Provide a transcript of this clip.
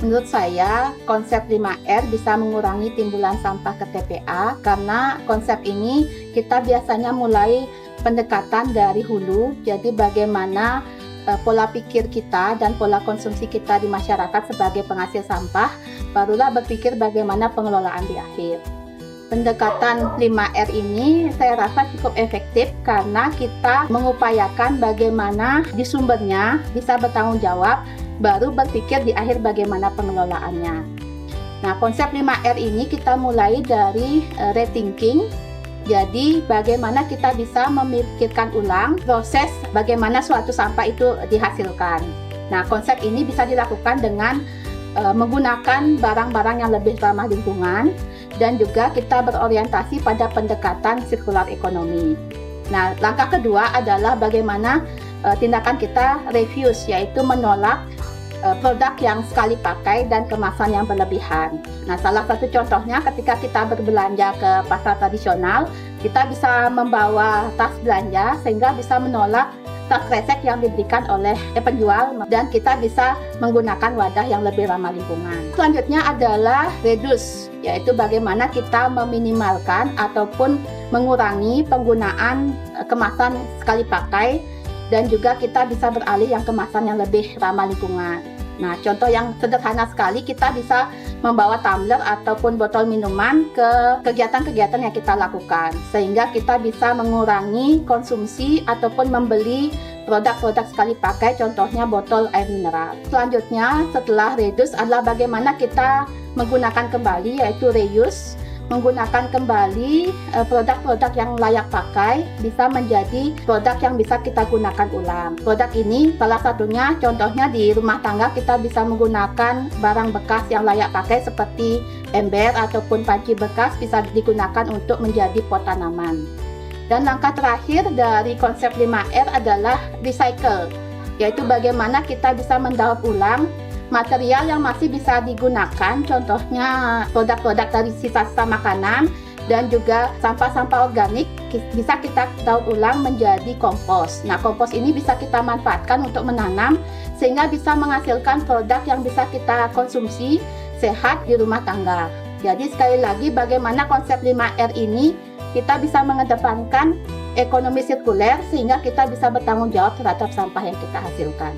Menurut saya, konsep 5R bisa mengurangi timbulan sampah ke TPA karena konsep ini kita biasanya mulai pendekatan dari hulu. Jadi bagaimana pola pikir kita dan pola konsumsi kita di masyarakat sebagai penghasil sampah, barulah berpikir bagaimana pengelolaan di akhir. Pendekatan 5R ini saya rasa cukup efektif karena kita mengupayakan bagaimana di sumbernya bisa bertanggung jawab, baru berpikir di akhir bagaimana pengelolaannya. Nah, konsep 5R ini kita mulai dari rethinking. Jadi bagaimana kita bisa memikirkan ulang proses bagaimana suatu sampah itu dihasilkan. Nah, konsep ini bisa dilakukan dengan menggunakan barang-barang yang lebih ramah lingkungan, dan juga kita berorientasi pada pendekatan sirkular ekonomi. Nah, langkah kedua adalah bagaimana tindakan kita refuse, yaitu menolak produk yang sekali pakai dan kemasan yang berlebihan. Nah, salah satu contohnya ketika kita berbelanja ke pasar tradisional, kita bisa membawa tas belanja sehingga bisa menolak tas kresek yang diberikan oleh penjual, dan kita bisa menggunakan wadah yang lebih ramah lingkungan. Selanjutnya adalah reduce, yaitu bagaimana kita meminimalkan ataupun mengurangi penggunaan kemasan sekali pakai, dan juga kita bisa beralih yang kemasan yang lebih ramah lingkungan. Nah, contoh yang sederhana sekali, kita bisa membawa tumbler ataupun botol minuman ke kegiatan-kegiatan yang kita lakukan, sehingga kita bisa mengurangi konsumsi ataupun membeli produk-produk sekali pakai, contohnya botol air mineral. Selanjutnya, setelah reduce adalah bagaimana kita menggunakan kembali, yaitu reuse. Menggunakan kembali produk-produk yang layak pakai bisa menjadi produk yang bisa kita gunakan ulang. Produk ini salah satunya, contohnya di rumah tangga kita bisa menggunakan barang bekas yang layak pakai seperti ember ataupun panci bekas, bisa digunakan untuk menjadi pot tanaman. Dan langkah terakhir dari konsep 5R adalah recycle, yaitu bagaimana kita bisa mendaur ulang material yang masih bisa digunakan, contohnya produk-produk dari sisa-sisa makanan, dan juga sampah-sampah organik bisa kita daur ulang menjadi kompos. Nah, kompos ini bisa kita manfaatkan untuk menanam sehingga bisa menghasilkan produk yang bisa kita konsumsi sehat di rumah tangga. Jadi sekali lagi, bagaimana konsep 5R ini kita bisa mengedepankan ekonomi sirkuler sehingga kita bisa bertanggung jawab terhadap sampah yang kita hasilkan.